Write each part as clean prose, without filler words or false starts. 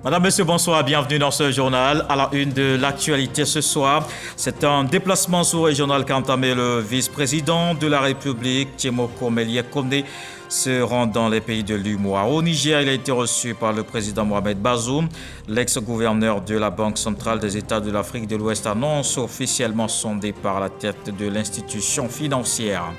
Madame, Monsieur, bonsoir, bienvenue dans ce journal. À la une de l'actualité ce soir, c'est un déplacement sous-régional qu'a entamé le vice-président de la République, Tiemoko Melie Kone, se rend dans les pays de l'UEMOA. Au Niger, il a été reçu par le président Mohamed Bazoum. L'ex-gouverneur de la Banque centrale des États de l'Afrique de l'Ouest annonce officiellement son départ à la tête de l'institution financière.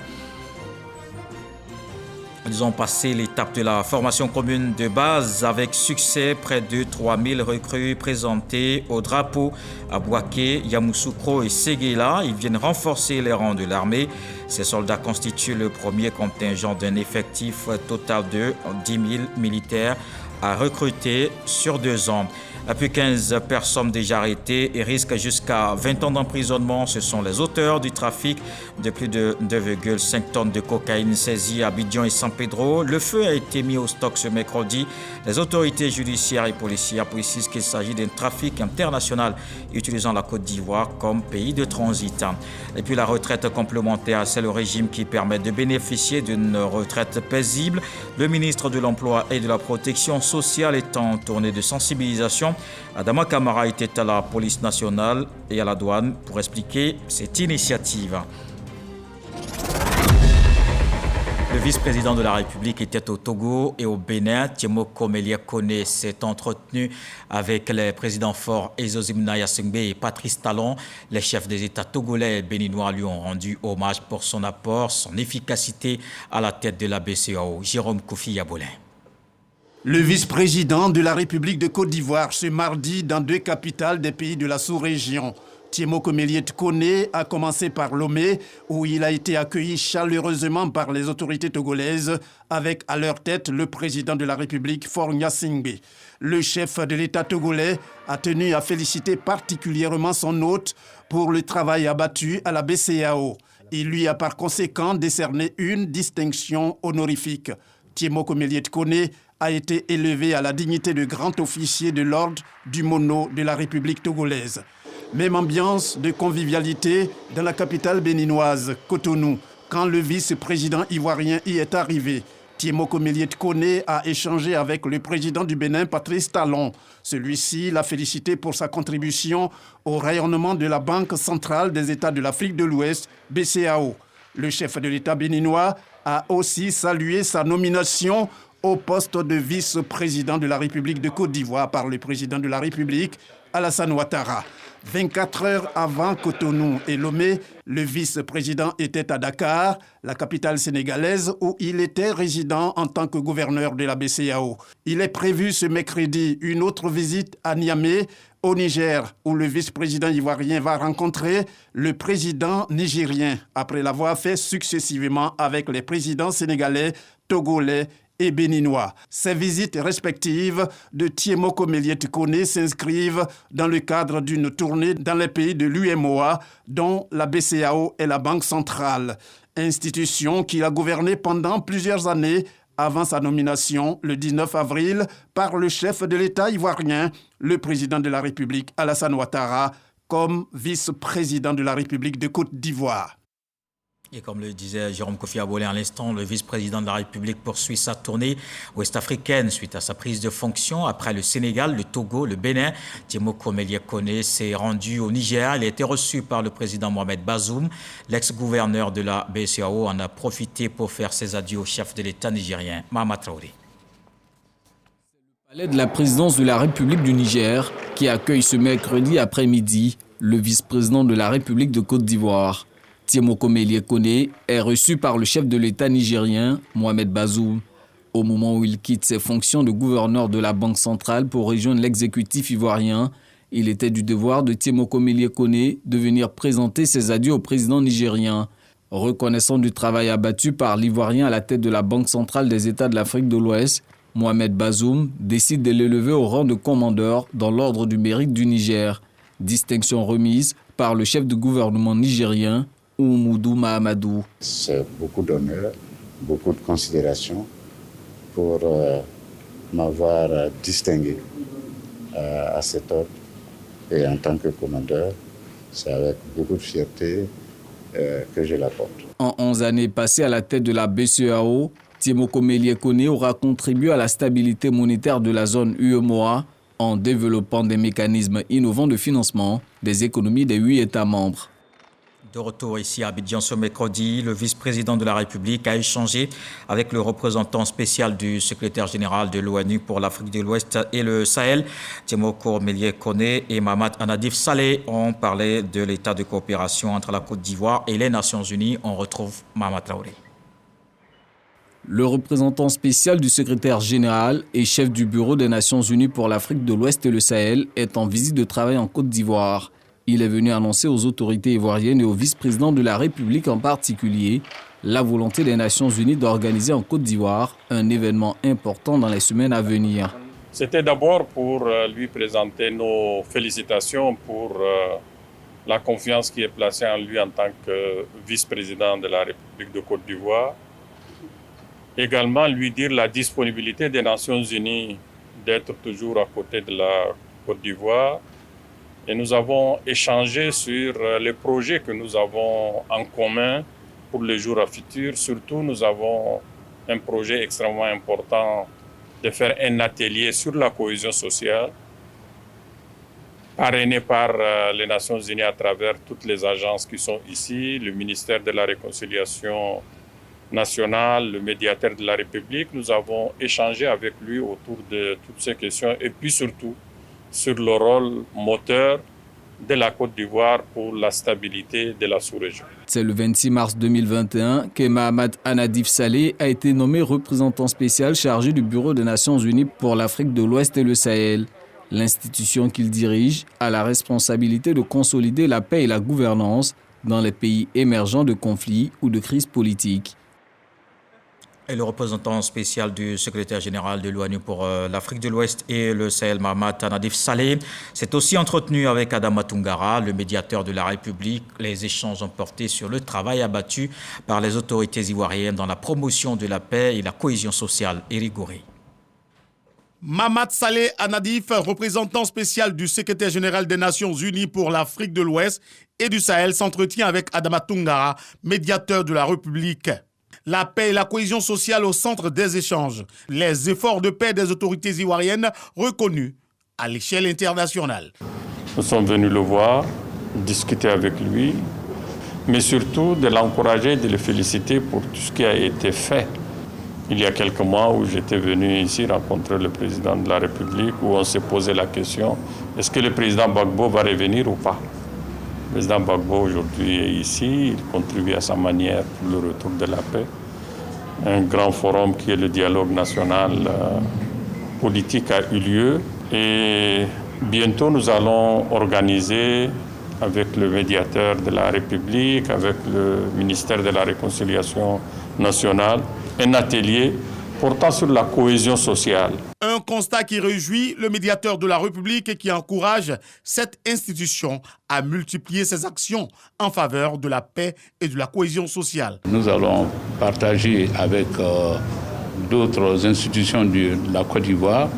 Ils ont passé l'étape de la formation commune de base avec succès. Près de 3000 recrues présentées au drapeau à Bouaké, Yamoussoukro et Séguéla. Ils viennent renforcer les rangs de l'armée. Ces soldats constituent le premier contingent d'un effectif total de 10 000 militaires à recruter sur 2 ans. Plus 15 personnes déjà arrêtées et risquent jusqu'à 20 ans d'emprisonnement. Ce sont les auteurs du trafic de plus de 2,5 tonnes de cocaïne saisies à Abidjan et San Pedro. Le feu a été mis au stock ce mercredi. Les autorités judiciaires et policières précisent qu'il s'agit d'un trafic international utilisant la Côte d'Ivoire comme pays de transit. Et puis la retraite complémentaire, c'est le régime qui permet de bénéficier d'une retraite paisible. Le ministre de l'Emploi et de la Protection sociale est en tournée de sensibilisation. Adama Kamara était à la police nationale et à la douane pour expliquer cette initiative. Le vice-président de la République était au Togo et au Bénin. Tiemoko Melie Kone s'est entretenu avec les présidents forts Ezozim Nayasingbe et Patrice Talon. Les chefs des États togolais et béninois lui ont rendu hommage pour son apport, son efficacité à la tête de la BCEAO. Jérôme Kofi Yabolin. Le vice-président de la République de Côte d'Ivoire ce mardi dans 2 capitales des pays de la sous-région. Tiemoko Melie Kone a commencé par Lomé où il a été accueilli chaleureusement par les autorités togolaises avec à leur tête le président de la République Faure Gnassingbé. Le chef de l'État togolais a tenu à féliciter particulièrement son hôte pour le travail abattu à la BCEAO. Il lui a par conséquent décerné une distinction honorifique. Tiemoko Melie Kone a été élevé à la dignité de grand officier de l'ordre du Mono de la République togolaise. Même ambiance de convivialité dans la capitale béninoise, Cotonou, quand le vice-président ivoirien y est arrivé. Tiemoko Melie Kone a échangé avec le président du Bénin, Patrice Talon. Celui-ci l'a félicité pour sa contribution au rayonnement de la Banque centrale des États de l'Afrique de l'Ouest, BCEAO. Le chef de l'État béninois a aussi salué sa nomination au poste de vice-président de la République de Côte d'Ivoire par le président de la République, Alassane Ouattara. 24 heures avant Cotonou et Lomé, le vice-président était à Dakar, la capitale sénégalaise, où il était résident en tant que gouverneur de la BCEAO. Il est prévu ce mercredi une autre visite à Niamey, au Niger, où le vice-président ivoirien va rencontrer le président nigérien, après l'avoir fait successivement avec les présidents sénégalais, togolais et béninois. Ces visites respectives de Tiemoko Melie Kone s'inscrivent dans le cadre d'une tournée dans les pays de l'UEMOA, dont la BCEAO est la Banque centrale, institution qu'il a gouvernée pendant plusieurs années avant sa nomination le 19 avril par le chef de l'État ivoirien, le président de la République Alassane Ouattara, comme vice-président de la République de Côte d'Ivoire. Et comme le disait Jérôme Kofi Yabolin à l'instant, le vice-président de la République poursuit sa tournée ouest-africaine suite à sa prise de fonction. Après le Sénégal, le Togo, le Bénin, Tiemoko Melie Kone s'est rendu au Niger. Il a été reçu par le président Mohamed Bazoum. L'ex-gouverneur de la BCEAO en a profité pour faire ses adieux au chef de l'État nigérien, Mahama Traoré. Le palais de la présidence de la République du Niger qui accueille ce mercredi après-midi le vice-président de la République de Côte d'Ivoire. Tiemoko Melie Kone est reçu par le chef de l'État nigérien, Mohamed Bazoum. Au moment où il quitte ses fonctions de gouverneur de la Banque centrale pour rejoindre l'exécutif ivoirien, il était du devoir de Tiemoko Melie Kone de venir présenter ses adieux au président nigérien. Reconnaissant du travail abattu par l'Ivoirien à la tête de la Banque centrale des États de l'Afrique de l'Ouest, Mohamed Bazoum décide de l'élever au rang de commandeur dans l'ordre du mérite du Niger. Distinction remise par le chef du gouvernement nigérien, Oumoudou Mahamadou. C'est beaucoup d'honneur, beaucoup de considération pour m'avoir distingué à cet ordre. Et en tant que commandeur, c'est avec beaucoup de fierté que je l'apporte. En 11 années passées à la tête de la BCEAO, Tiemoko Melie Kone aura contribué à la stabilité monétaire de la zone UEMOA en développant des mécanismes innovants de financement des économies des 8 États membres. De retour ici à Abidjan ce mercredi, le vice-président de la République a échangé avec le représentant spécial du secrétaire général de l'ONU pour l'Afrique de l'Ouest et le Sahel, Temoko Melie Kone, et Mahamat Anadif Saleh ont parlé de l'état de coopération entre la Côte d'Ivoire et les Nations Unies. On retrouve Mahamat Traoré. Le représentant spécial du secrétaire général et chef du bureau des Nations Unies pour l'Afrique de l'Ouest et le Sahel est en visite de travail en Côte d'Ivoire. Il est venu annoncer aux autorités ivoiriennes et au vice-président de la République en particulier la volonté des Nations Unies d'organiser en Côte d'Ivoire un événement important dans les semaines à venir. C'était d'abord pour lui présenter nos félicitations pour la confiance qui est placée en lui en tant que vice-président de la République de Côte d'Ivoire. Également lui dire la disponibilité des Nations Unies d'être toujours à côté de la Côte d'Ivoire. Et nous avons échangé sur les projets que nous avons en commun pour les jours à futur. Surtout, nous avons un projet extrêmement important de faire un atelier sur la cohésion sociale, parrainé par les Nations Unies à travers toutes les agences qui sont ici, le ministère de la Réconciliation nationale, le médiateur de la République. Nous avons échangé avec lui autour de toutes ces questions et puis surtout sur le rôle moteur de la Côte d'Ivoire pour la stabilité de la sous-région. C'est le 26 mars 2021 que Mahamat Anadif Saleh a été nommé représentant spécial chargé du Bureau des Nations Unies pour l'Afrique de l'Ouest et le Sahel. L'institution qu'il dirige a la responsabilité de consolider la paix et la gouvernance dans les pays émergents de conflits ou de crises politiques. Et le représentant spécial du secrétaire général de l'ONU pour l'Afrique de l'Ouest et le Sahel, Mahamat Anadif Saleh, s'est aussi entretenu avec Adama Toungara, le médiateur de la République. Les échanges ont porté sur le travail abattu par les autorités ivoiriennes dans la promotion de la paix et la cohésion sociale. Éric Goré. Mahamat Saleh Anadif, représentant spécial du secrétaire général des Nations Unies pour l'Afrique de l'Ouest et du Sahel, s'entretient avec Adama Toungara, médiateur de la République. La paix et la cohésion sociale au centre des échanges. Les efforts de paix des autorités ivoiriennes reconnus à l'échelle internationale. Nous sommes venus le voir, discuter avec lui, mais surtout de l'encourager, de le féliciter pour tout ce qui a été fait. Il y a quelques mois où j'étais venu ici rencontrer le président de la République, où on s'est posé la question, est-ce que le président Gbagbo va revenir ou pas? Le président Gbagbo aujourd'hui est ici, il contribue à sa manière pour le retour de la paix. Un grand forum qui est le dialogue national politique a eu lieu et bientôt nous allons organiser avec le médiateur de la République, avec le ministère de la Réconciliation nationale, un atelier portant sur la cohésion sociale. Un constat qui réjouit le médiateur de la République et qui encourage cette institution à multiplier ses actions en faveur de la paix et de la cohésion sociale. Nous allons partager avec d'autres institutions de la Côte d'Ivoire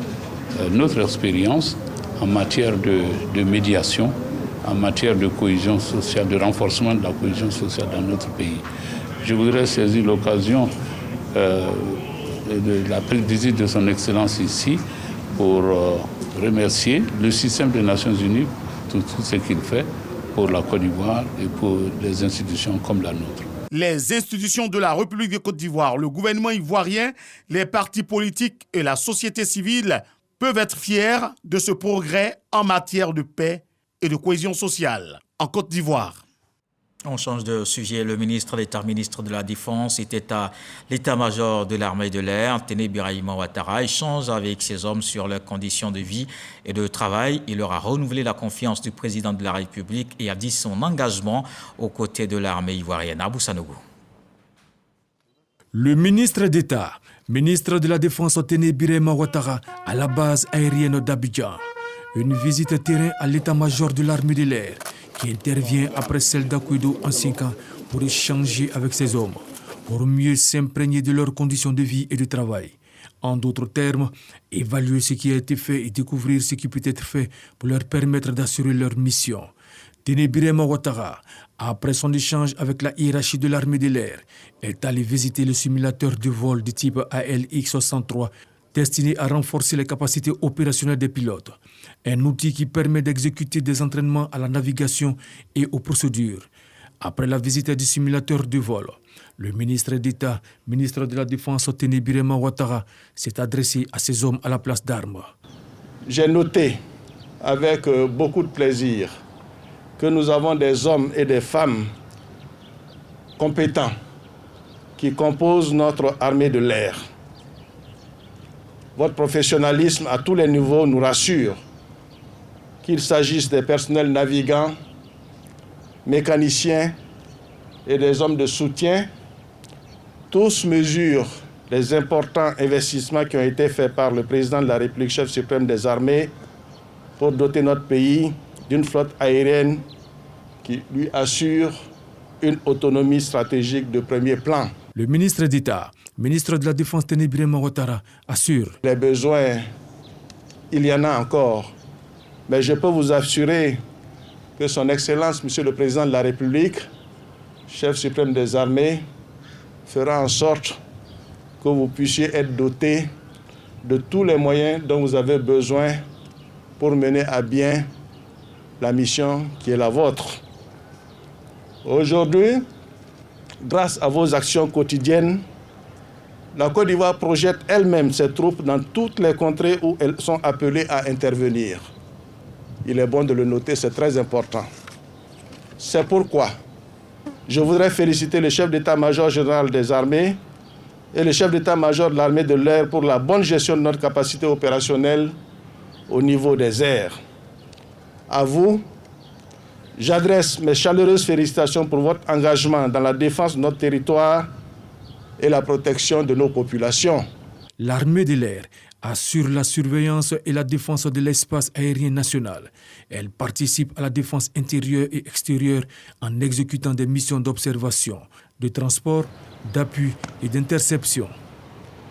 notre expérience en matière de médiation, en matière de cohésion sociale, de renforcement de la cohésion sociale dans notre pays. Je voudrais saisir l'occasion de la visite de son Excellence ici pour remercier le système des Nations Unies pour tout ce qu'il fait pour la Côte d'Ivoire et pour les institutions comme la nôtre. Les institutions de la République de Côte d'Ivoire, le gouvernement ivoirien, les partis politiques et la société civile peuvent être fiers de ce progrès en matière de paix et de cohésion sociale en Côte d'Ivoire. On change de sujet. Le ministre d'État, ministre de la Défense, était à l'état-major de l'armée de l'air. Téné Birahima Ouattara échange avec ses hommes sur leurs conditions de vie et de travail. Il leur a renouvelé la confiance du président de la République et a dit son engagement aux côtés de l'armée ivoirienne. Abou Sanogo. Le ministre d'État, ministre de la Défense, Téné Birahima Ouattara, à la base aérienne d'Abidjan. Une visite terrain à l'état-major de l'armée de l'air qui intervient après celle d'Akuedo en 5 ans pour échanger avec ces hommes, pour mieux s'imprégner de leurs conditions de vie et de travail. En d'autres termes, évaluer ce qui a été fait et découvrir ce qui peut être fait pour leur permettre d'assurer leur mission. Téné Birahima Ouattara, après son échange avec la hiérarchie de l'armée de l'air, est allé visiter le simulateur de vol de type ALX-63 destiné à renforcer les capacités opérationnelles des pilotes. Un outil qui permet d'exécuter des entraînements à la navigation et aux procédures. Après la visite du simulateur de vol, le ministre d'État, ministre de la Défense Téné Birema Ouattara, s'est adressé à ces hommes à la place d'armes. J'ai noté avec beaucoup de plaisir que nous avons des hommes et des femmes compétents qui composent notre armée de l'air. Votre professionnalisme à tous les niveaux nous rassure, qu'il s'agisse des personnels navigants, mécaniciens et des hommes de soutien. Tous mesurent les importants investissements qui ont été faits par le président de la République, chef suprême des armées, pour doter notre pays d'une flotte aérienne qui lui assure une autonomie stratégique de premier plan. Le ministre d'État, ministre de la Défense Téné Birema Ouattara, assure. Les besoins, il y en a encore, mais je peux vous assurer que son Excellence, Monsieur le Président de la République, chef suprême des armées, fera en sorte que vous puissiez être doté de tous les moyens dont vous avez besoin pour mener à bien la mission qui est la vôtre. Aujourd'hui, grâce à vos actions quotidiennes, la Côte d'Ivoire projette elle-même ses troupes dans toutes les contrées où elles sont appelées à intervenir. Il est bon de le noter, c'est très important. C'est pourquoi je voudrais féliciter le chef d'état-major général des armées et le chef d'état-major de l'armée de l'air pour la bonne gestion de notre capacité opérationnelle au niveau des airs. À vous, j'adresse mes chaleureuses félicitations pour votre engagement dans la défense de notre territoire et la protection de nos populations. L'armée de l'air assure la surveillance et la défense de l'espace aérien national. Elle participe à la défense intérieure et extérieure en exécutant des missions d'observation, de transport, d'appui et d'interception.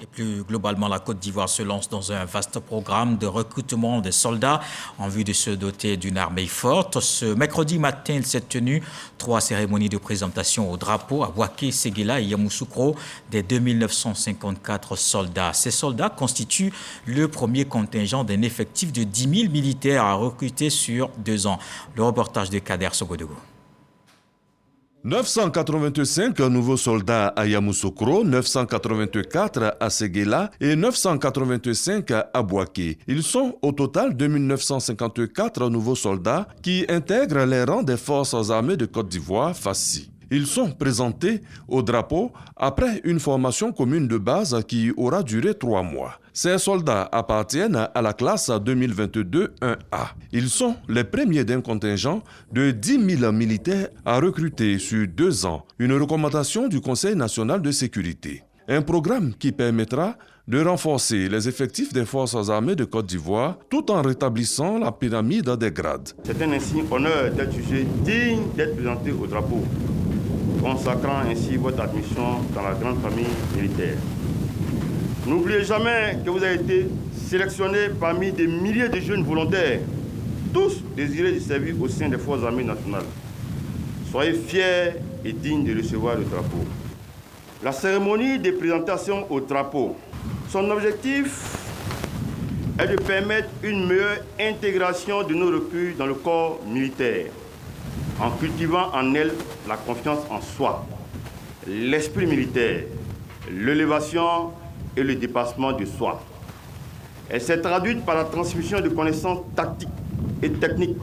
Et plus globalement, la Côte d'Ivoire se lance dans un vaste programme de recrutement des soldats en vue de se doter d'une armée forte. Ce mercredi matin, il s'est tenu 3 cérémonies de présentation au drapeau à Bouaké, Séguéla et Yamoussoukro des 2954 soldats. Ces soldats constituent le premier contingent d'un effectif de 10 000 militaires à recruter sur 2 ans. Le reportage de Kader Sogodogo. 985 nouveaux soldats à Yamoussoukro, 984 à Séguéla et 985 à Bouaké. Ils sont au total 2954 nouveaux soldats qui intègrent les rangs des forces armées de Côte d'Ivoire, FACI. Ils sont présentés au drapeau après une formation commune de base qui aura duré 3 mois. Ces soldats appartiennent à la classe 2022-1A. Ils sont les premiers d'un contingent de 10 000 militaires à recruter sur 2 ans. Une recommandation du Conseil national de sécurité. Un programme qui permettra de renforcer les effectifs des forces armées de Côte d'Ivoire tout en rétablissant la pyramide des grades. C'est un insigne honneur d'être jugé digne d'être présenté au drapeau, consacrant ainsi votre admission dans la grande famille militaire. N'oubliez jamais que vous avez été sélectionné parmi des milliers de jeunes volontaires, tous désirés de servir au sein des forces armées nationales. Soyez fiers et dignes de recevoir le drapeau. La cérémonie de présentation au drapeau, son objectif est de permettre une meilleure intégration de nos recrues dans le corps militaire, en cultivant en elles la confiance en soi, l'esprit militaire, l'élévation et le dépassement de soi. Elle s'est traduite par la transmission de connaissances tactiques et techniques,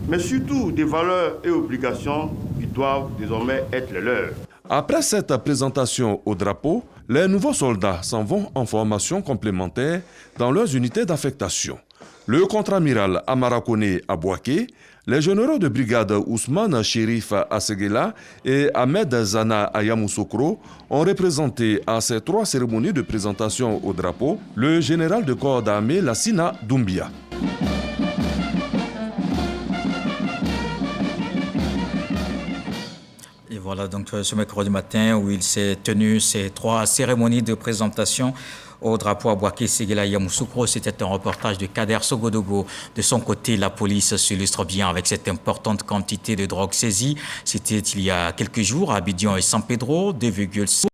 mais surtout des valeurs et obligations qui doivent désormais être les leurs. Après cette présentation au drapeau, les nouveaux soldats s'en vont en formation complémentaire dans leurs unités d'affectation. Le contre-amiral Amara Kone à Bouaké, les généraux de brigade Ousmane Chérif à Séguéla et Ahmed Zana à Yamoussoukro ont représenté à ces 3 cérémonies de présentation au drapeau le général de corps d'armée Lassina Doumbia. Et voilà donc ce mercredi matin où il s'est tenu ces 3 cérémonies de présentation au drapeau à Bouaké, Séguéla et Yamoussoukro. C'était un reportage de Kader Sogodogo. De son côté, la police s'illustre bien avec cette importante quantité de drogue saisie. C'était il y a quelques jours à Abidjan et San Pedro, 2,5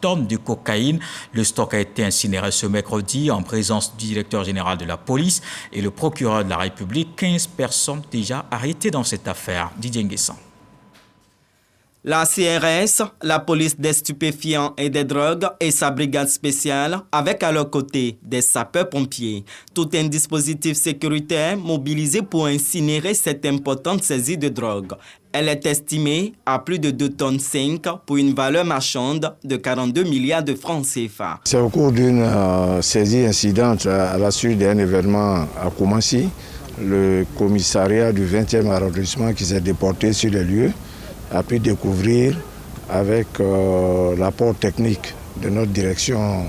tonnes de cocaïne. Le stock a été incinéré ce mercredi en présence du directeur général de la police et le procureur de la République. 15 personnes déjà arrêtées dans cette affaire. Didier Nguessan. La CRS, la police des stupéfiants et des drogues et sa brigade spéciale, avec à leur côté des sapeurs-pompiers. Tout un dispositif sécuritaire mobilisé pour incinérer cette importante saisie de drogue. Elle est estimée à plus de 2,5 tonnes pour une valeur marchande de 42 milliards de francs CFA. C'est au cours d'une saisie incidente à la suite d'un événement à Koumassi, le commissariat du 20e arrondissement qui s'est déporté sur les lieux a pu découvrir avec l'apport technique de notre direction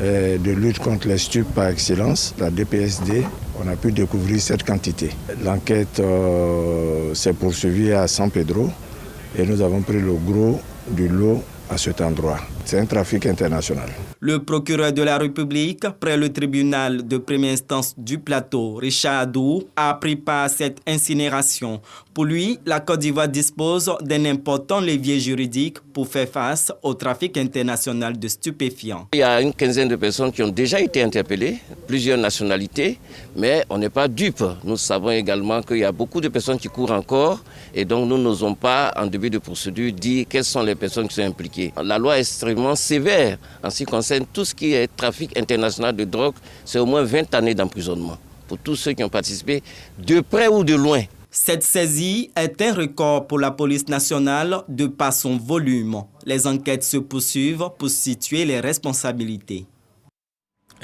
de lutte contre les stupes par excellence, la DPSD, on a pu découvrir cette quantité. L'enquête s'est poursuivie à San Pedro et nous avons pris le gros du lot à cet endroit. C'est un trafic international. Le procureur de la République, près le tribunal de première instance du plateau, Richard Adou, a pris part à cette incinération. Pour lui, la Côte d'Ivoire dispose d'un important levier juridique pour faire face au trafic international de stupéfiants. Il y a une quinzaine de personnes qui ont déjà été interpellées, plusieurs nationalités, mais on n'est pas dupes. Nous savons également qu'il y a beaucoup de personnes qui courent encore et donc nous n'osons pas, en début de procédure, dire quelles sont les personnes qui sont impliquées. La loi est extrêmement sévère en ce qui concerne tout ce qui est trafic international de drogue, c'est au moins 20 années d'emprisonnement pour tous ceux qui ont participé, de près ou de loin. Cette saisie est un record pour la police nationale de par son volume. Les enquêtes se poursuivent pour situer les responsabilités.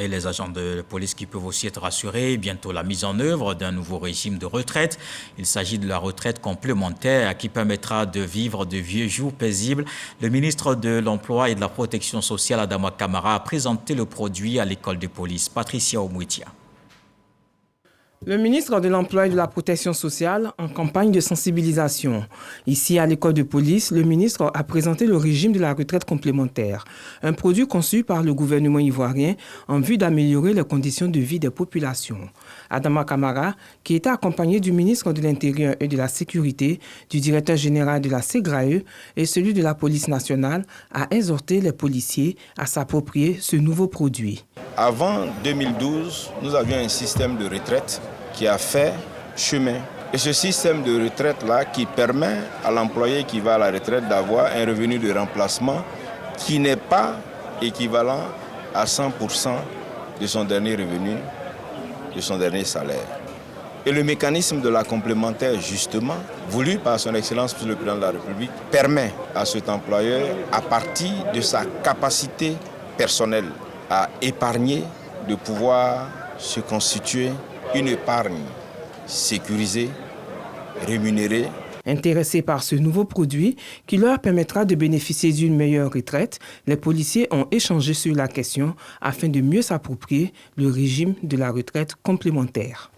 Et les agents de police qui peuvent aussi être rassurés, bientôt la mise en œuvre d'un nouveau régime de retraite. Il s'agit de la retraite complémentaire qui permettra de vivre de vieux jours paisibles. Le ministre de l'Emploi et de la Protection sociale, Adama Camara, a présenté le produit à l'école de police. Patricia Omouitia. Le ministre de l'Emploi et de la Protection sociale en campagne de sensibilisation. Ici, à l'école de police, le ministre a présenté le régime de la retraite complémentaire, un produit conçu par le gouvernement ivoirien en vue d'améliorer les conditions de vie des populations. Adama Camara, qui était accompagné du ministre de l'Intérieur et de la Sécurité, du directeur général de la SEGRAE et celui de la police nationale, a exhorté les policiers à s'approprier ce nouveau produit. Avant 2012, nous avions un système de retraite qui a fait chemin. Et ce système de retraite-là qui permet à l'employé qui va à la retraite d'avoir un revenu de remplacement qui n'est pas équivalent à 100% de son dernier revenu, de son dernier salaire. Et le mécanisme de la complémentaire, justement, voulu par son Excellence le Président de la République, permet à cet employeur, à partir de sa capacité personnelle à épargner, de pouvoir se constituer une épargne sécurisée, rémunérée. Intéressés par ce nouveau produit qui leur permettra de bénéficier d'une meilleure retraite, les policiers ont échangé sur la question afin de mieux s'approprier le régime de la retraite complémentaire.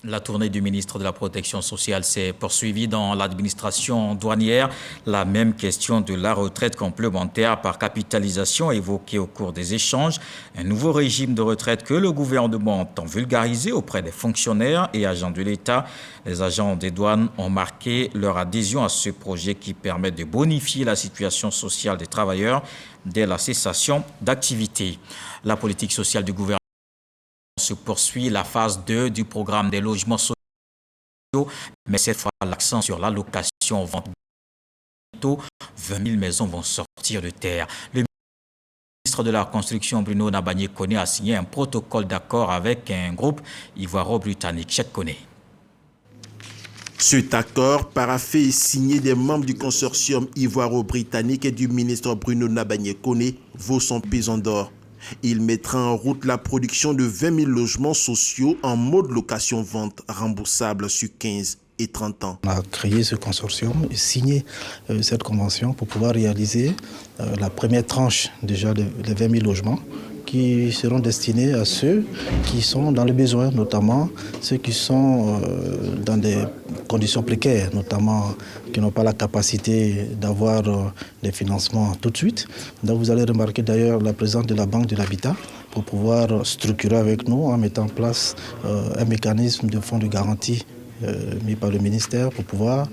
La tournée du ministre de la Protection sociale s'est poursuivie dans l'administration douanière. La même question de la retraite complémentaire par capitalisation évoquée au cours des échanges. Un nouveau régime de retraite que le gouvernement entend vulgariser auprès des fonctionnaires et agents de l'État. Les agents des douanes ont marqué leur adhésion à ce projet qui permet de bonifier la situation sociale des travailleurs dès la cessation d'activité. La politique sociale du gouvernement se poursuit la phase 2 du programme des logements sociaux, mais cette fois l'accent sur l'allocation vente. Bientôt, 20 000 maisons vont sortir de terre. Le ministre de la Construction, Bruno Nabagné-Koné, a signé un protocole d'accord avec un groupe ivoiro-britannique. Cheikh Koné. Cet accord, paraphé et signé des membres du consortium ivoiro-britannique et du ministre Bruno Nabagné-Koné, vaut son pesant d'or. Il mettra en route la production de 20 000 logements sociaux en mode location-vente remboursable sur 15 et 30 ans. On a créé ce consortium et signé cette convention pour pouvoir réaliser la première tranche déjà des 20 000 logements qui seront destinés à ceux qui sont dans le besoin, notamment ceux qui sont dans des conditions précaires, notamment qui n'ont pas la capacité d'avoir des financements tout de suite. Donc vous allez remarquer d'ailleurs la présence de la Banque de l'Habitat pour pouvoir structurer avec nous en mettant en place un mécanisme de fonds de garantie mis par le ministère pour pouvoir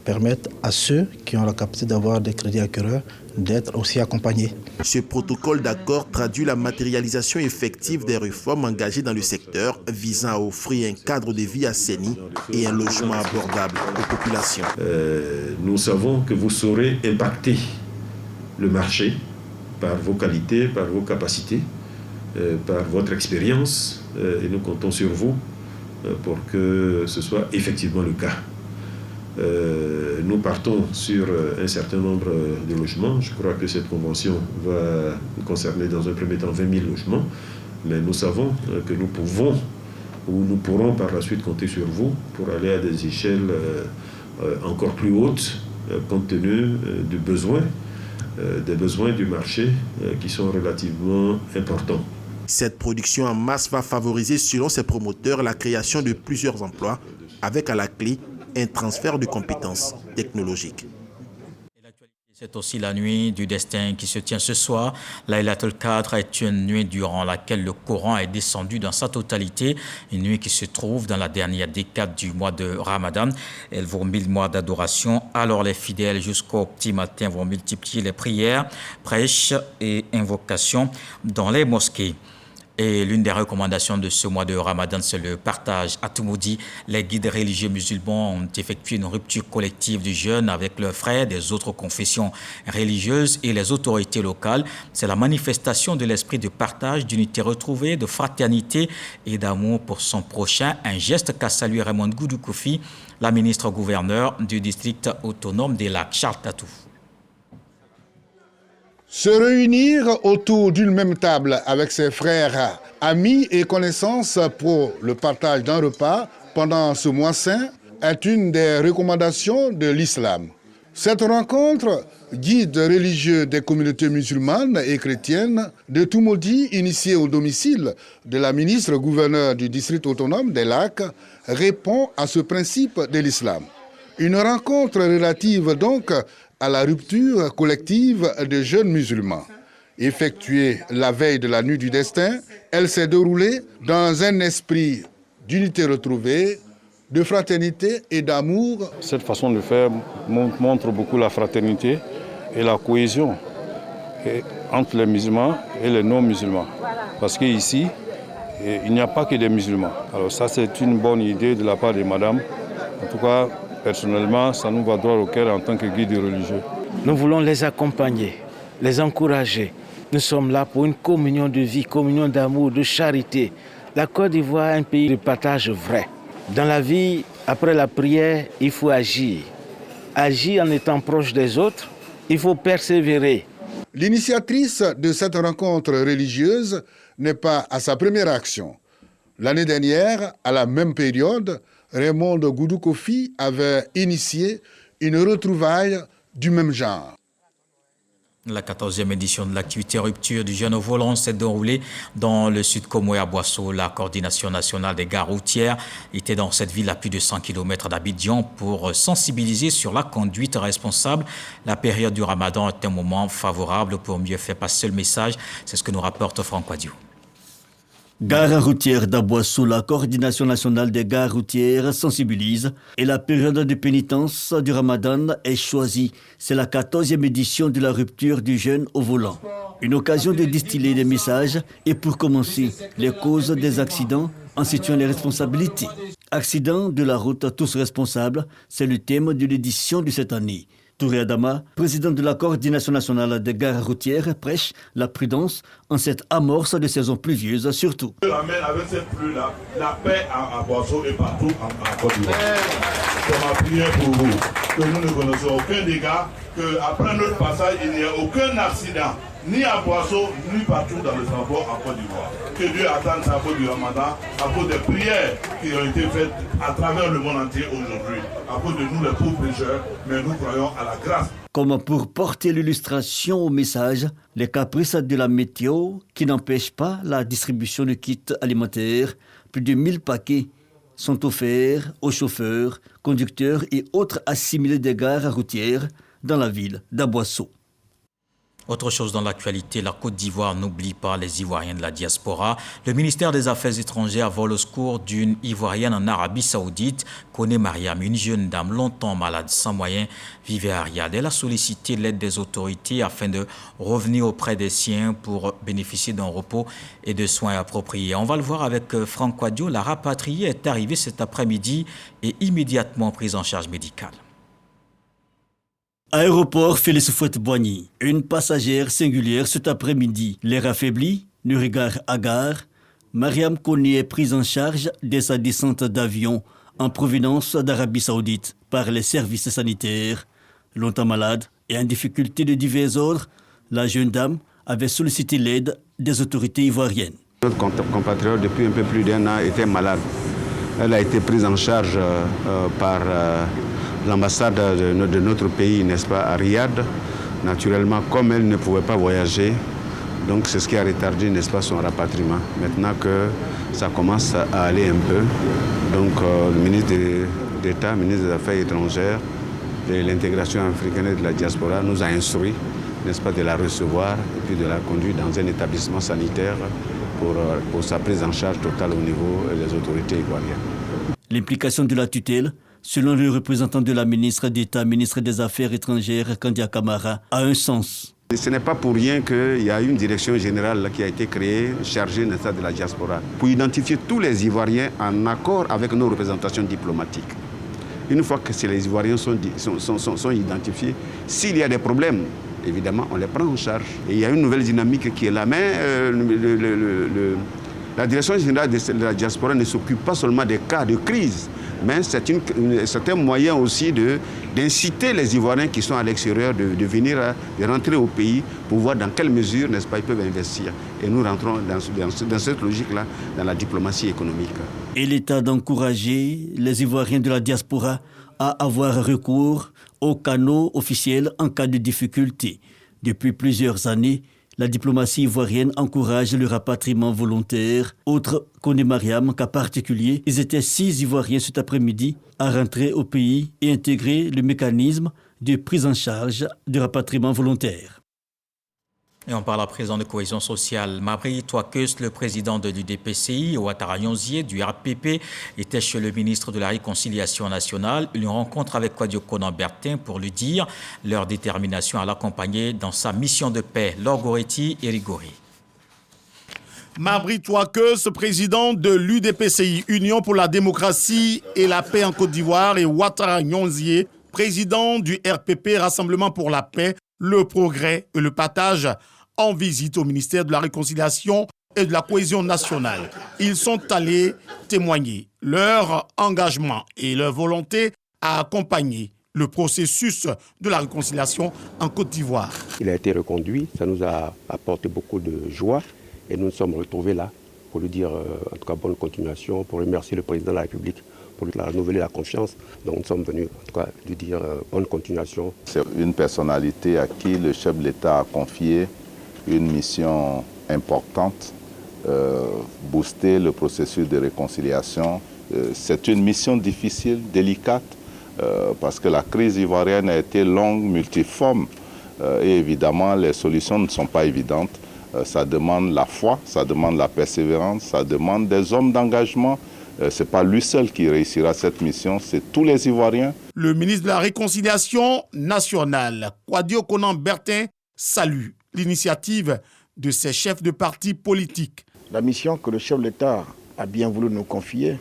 permettre à ceux qui ont la capacité d'avoir des crédits acquéreurs d'être aussi accompagnés. Ce protocole d'accord traduit la matérialisation effective des réformes engagées dans le secteur visant à offrir un cadre de vie assaini et un logement abordable aux populations. Nous savons que vous saurez impacter le marché par vos qualités, par vos capacités, par votre expérience, et nous comptons sur vous pour que ce soit effectivement le cas. Nous partons sur un certain nombre de logements. Je crois que cette convention va concerner dans un premier temps 20 000 logements, mais nous savons que nous pouvons ou nous pourrons par la suite compter sur vous pour aller à des échelles encore plus hautes compte tenu des besoins du marché qui sont relativement importants. Cette production en masse va favoriser, selon ses promoteurs, la création de plusieurs emplois, avec à la clé un transfert de compétences technologiques. C'est aussi la nuit du destin qui se tient ce soir. Laylatul Qadr est une nuit durant laquelle le Coran est descendu dans sa totalité. Une nuit qui se trouve dans la dernière décade du mois de Ramadan. Elle vaut 1000 mois d'adoration. Alors les fidèles jusqu'au petit matin vont multiplier les prières, prêches et invocations dans les mosquées. Et l'une des recommandations de ce mois de Ramadan, c'est le partage à tout maudit. Les guides religieux musulmans ont effectué une rupture collective du jeûne avec leurs frères des autres confessions religieuses et les autorités locales. C'est la manifestation de l'esprit de partage, d'unité retrouvée, de fraternité et d'amour pour son prochain. Un geste qu'a salué Raymond Goudou-Kofi, la ministre-gouverneur du district autonome des Lacs, Charles Tatou. Se réunir autour d'une même table avec ses frères, amis et connaissances pour le partage d'un repas pendant ce mois saint est une des recommandations de l'islam. Cette rencontre guide religieux des communautés musulmanes et chrétiennes de tout maudit, initiée au domicile de la ministre-gouverneur du district autonome des Lacs, répond à ce principe de l'islam. Une rencontre relative donc à la rupture collective des jeunes musulmans. Effectuée la veille de la nuit du destin, elle s'est déroulée dans un esprit d'unité retrouvée, de fraternité et d'amour. Cette façon de faire montre beaucoup la fraternité et la cohésion entre les musulmans et les non-musulmans. Parce qu'ici, il n'y a pas que des musulmans. Alors ça, c'est une bonne idée de la part de madame. En tout cas, personnellement, ça nous va droit au cœur en tant que guide religieux. Nous voulons les accompagner, les encourager. Nous sommes là pour une communion de vie, communion d'amour, de charité. La Côte d'Ivoire est un pays de partage vrai. Dans la vie, après la prière, il faut agir. Agir en étant proche des autres, il faut persévérer. L'initiatrice de cette rencontre religieuse n'est pas à sa première action. L'année dernière, à la même période, Raymond Goudou-Kofi avait initié une retrouvaille du même genre. La 14e édition de l'activité rupture du jeune au volant s'est déroulée dans le sud Comoé à Boisseau. La coordination nationale des gares routières était dans cette ville à plus de 100 km d'Abidjan pour sensibiliser sur la conduite responsable. La période du Ramadan est un moment favorable pour mieux faire passer le message. C'est ce que nous rapporte Franck Wadiou. Gare routière d'Aboissou, la coordination nationale des gares routières sensibilise et la période de pénitence du Ramadan est choisie. C'est la 14e édition de la rupture du jeûne au volant. Une occasion de distiller des messages et pour commencer, les causes des accidents en situant les responsabilités. Accidents de la route, tous responsables, c'est le thème de l'édition de cette année. Touré Adama, président de la coordination nationale des gares routières, prêche la prudence en cette amorce de saison pluvieuse surtout. Je ramène avec cette pluie-là la paix à Boisseau et partout en Côte d'Ivoire. C'est ma prière pour vous, que nous ne connaissons aucun dégât, qu'après notre passage, il n'y ait aucun accident, ni à Boisseau, ni partout dans le transport en Côte d'Ivoire. Que Dieu attende sa cause du Ramadan, à cause des prières qui ont été faites à travers le monde entier aujourd'hui, à cause de nous les pauvres pécheurs, mais nous croyons à la grâce. Comme pour porter l'illustration au message, les caprices de la météo qui n'empêchent pas la distribution de kits alimentaires, plus de 1000 paquets sont offerts aux chauffeurs, conducteurs et autres assimilés des gares routières dans la ville d'Aboissou. Autre chose dans l'actualité, la Côte d'Ivoire n'oublie pas les Ivoiriens de la diaspora. Le ministère des Affaires étrangères vole au secours d'une Ivoirienne en Arabie Saoudite, Kone Mariam, une jeune dame longtemps malade, sans moyens, vivait à Riyad. Elle a sollicité l'aide des autorités afin de revenir auprès des siens pour bénéficier d'un repos et de soins appropriés. On va le voir avec Franck Quadio. La rapatriée est arrivée cet après-midi et immédiatement prise en charge médicale. Aéroport Félix Houphouët-Boigny. Une passagère singulière cet après-midi. L'air affaibli, le regard hagard. Mariam Kone est prise en charge dès sa descente d'avion en provenance d'Arabie Saoudite par les services sanitaires. Longtemps malade et en difficulté de divers ordres, la jeune dame avait sollicité l'aide des autorités ivoiriennes. Notre compatriote, depuis un peu plus d'un an, était malade. Elle a été prise en charge par l'ambassade de notre pays, n'est-ce pas, à Riyad. Naturellement, comme elle ne pouvait pas voyager, donc c'est ce qui a retardé, n'est-ce pas, son rapatriement. Maintenant que ça commence à aller un peu, donc le ministre d'État, ministre des Affaires étrangères, de l'intégration africaine et de la diaspora nous a instruit, n'est-ce pas, de la recevoir et puis de la conduire dans un établissement sanitaire pour sa prise en charge totale au niveau des autorités ivoiriennes. L'implication de la tutelle, selon le représentant de la ministre d'État, ministre des Affaires étrangères, Kandia Camara, a un sens. Ce n'est pas pour rien qu'il y a une direction générale qui a été créée, chargée de la diaspora, pour identifier tous les Ivoiriens en accord avec nos représentations diplomatiques. Une fois que les Ivoiriens sont identifiés, s'il y a des problèmes, évidemment, on les prend en charge. Et il y a une nouvelle dynamique qui est là. Mais la direction générale de la diaspora ne s'occupe pas seulement des cas de crise, mais c'est un moyen aussi d'inciter les Ivoiriens qui sont à l'extérieur de venir, de rentrer au pays pour voir dans quelle mesure, n'est-ce pas, ils peuvent investir. Et nous rentrons dans cette logique-là, dans la diplomatie économique. Et l'État d'encourager les Ivoiriens de la diaspora à avoir recours aux canaux officiels en cas de difficulté. Depuis plusieurs années, la diplomatie ivoirienne encourage le rapatriement volontaire. Autre Kone Mariam, cas particulier, ils étaient 6 Ivoiriens cet après-midi à rentrer au pays et intégrer le mécanisme de prise en charge du rapatriement volontaire. Et on parle à présent de cohésion sociale. Mabri Touakeus, le président de l'UDPCI, Ouattara Nyonzié du RPP, était chez le ministre de la Réconciliation nationale. Une rencontre avec Kwadwo Konan Bertin pour lui dire leur détermination à l'accompagner dans sa mission de paix. Laure Goretti et Rigori. Mabri Touakeus, président de l'UDPCI, Union pour la démocratie et la paix en Côte d'Ivoire, et Ouattara Nyonzié, président du RPP, Rassemblement pour la paix, le progrès et le partage, en visite au ministère de la Réconciliation et de la Cohésion nationale. Ils sont allés témoigner leur engagement et leur volonté à accompagner le processus de la réconciliation en Côte d'Ivoire. Il a été reconduit, ça nous a apporté beaucoup de joie et nous nous sommes retrouvés là pour lui dire en tout cas bonne continuation, pour remercier le président de la République pour lui renouveler la confiance. Donc nous sommes venus en tout cas lui dire bonne continuation. C'est une personnalité à qui le chef de l'État a confié une mission importante, booster le processus de réconciliation. C'est une mission difficile, délicate, parce que la crise ivoirienne a été longue, multiforme, et évidemment les solutions ne sont pas évidentes. Ça demande la foi, ça demande la persévérance, ça demande des hommes d'engagement. Ce n'est pas lui seul qui réussira cette mission, c'est tous les Ivoiriens. Le ministre de la Réconciliation nationale, Kwadwo Konan Bertin, salue l'initiative de ses chefs de partis politiques. La mission que le chef de l'État a bien voulu nous confier,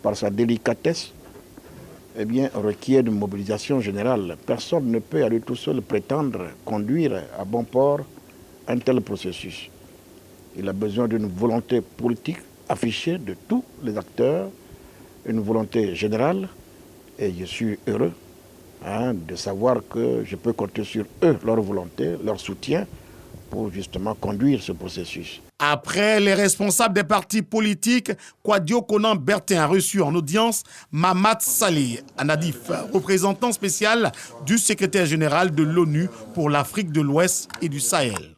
par sa délicatesse, eh bien, requiert une mobilisation générale. Personne ne peut à lui tout seul prétendre conduire à bon port un tel processus. Il a besoin d'une volonté politique affichée de tous les acteurs, une volonté générale, et je suis heureux de savoir que je peux compter sur eux, leur volonté, leur soutien, pour justement conduire ce processus. Après les responsables des partis politiques, Kwadwo Konan Bertin a reçu en audience Mamad Saleh Anadif, représentant spécial du secrétaire général de l'ONU pour l'Afrique de l'Ouest et du Sahel.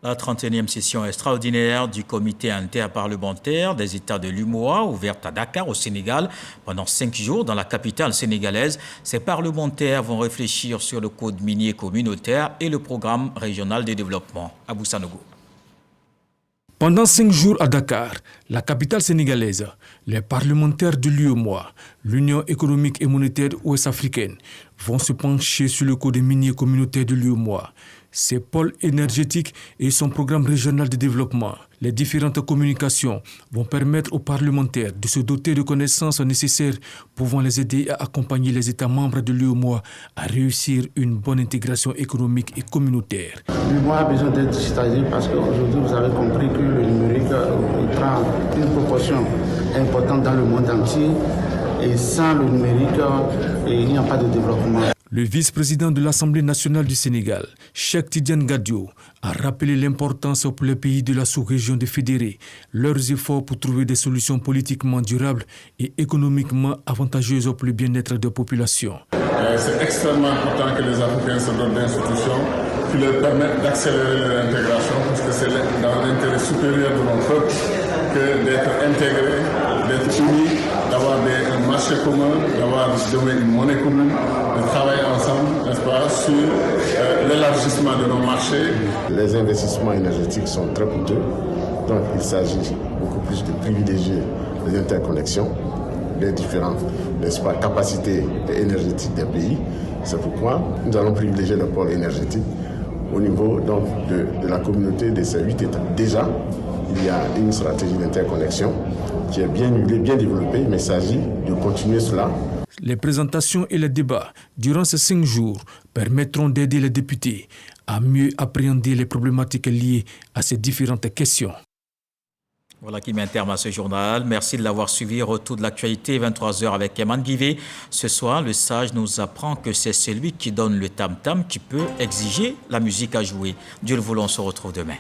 La 31e session extraordinaire du comité interparlementaire des États de l'UMOA, ouverte à Dakar, au Sénégal, pendant 5 jours dans la capitale sénégalaise. Ces parlementaires vont réfléchir sur le code minier communautaire et le programme régional de développement. Abou Sanogo. Pendant 5 jours à Dakar, la capitale sénégalaise, les parlementaires de l'UEMOA, l'Union économique et monétaire ouest-africaine, vont se pencher sur le code minier communautaire de l'UEMOA, ses pôles énergétiques et son programme régional de développement. Les différentes communications vont permettre aux parlementaires de se doter de connaissances nécessaires pouvant les aider à accompagner les États membres de l'UEMOA à réussir une bonne intégration économique et communautaire. L'UEMOA a besoin d'être digitalisé parce qu'aujourd'hui, vous avez compris que le numérique prend une proportion importante dans le monde entier et sans le numérique, il n'y a pas de développement. Le vice-président de l'Assemblée nationale du Sénégal, Cheikh Tidiane Gadio, a rappelé l'importance pour les pays de la sous-région de fédérer leurs efforts pour trouver des solutions politiquement durables et économiquement avantageuses pour le bien-être des populations. C'est extrêmement important que les Africains se donnent d'institutions qui leur permettent d'accélérer leur intégration parce que c'est dans l'intérêt supérieur de notre peuple que d'être intégrés, d'être unis, d'avoir un marché commun, d'avoir une monnaie commune, de travailler ensemble, n'est-ce pas, sur l'élargissement de nos marchés. Les investissements énergétiques sont très coûteux, donc il s'agit beaucoup plus de privilégier les interconnexions, les différentes, n'est-ce pas, capacités énergétiques des pays. C'est pourquoi nous allons privilégier le pôle énergétique au niveau donc, de la communauté de ces 8 États. Déjà, il y a une stratégie d'interconnexion qui est bien développée, mais il s'agit de continuer cela. Les présentations et les débats durant ces 5 jours permettront d'aider les députés à mieux appréhender les problématiques liées à ces différentes questions. Voilà qui met un terme à ce journal. Merci de l'avoir suivi. Retour de l'actualité, 23h avec Eman Guivé. Ce soir, le sage nous apprend que c'est celui qui donne le tam-tam qui peut exiger la musique à jouer. Dieu le voulant, on se retrouve demain.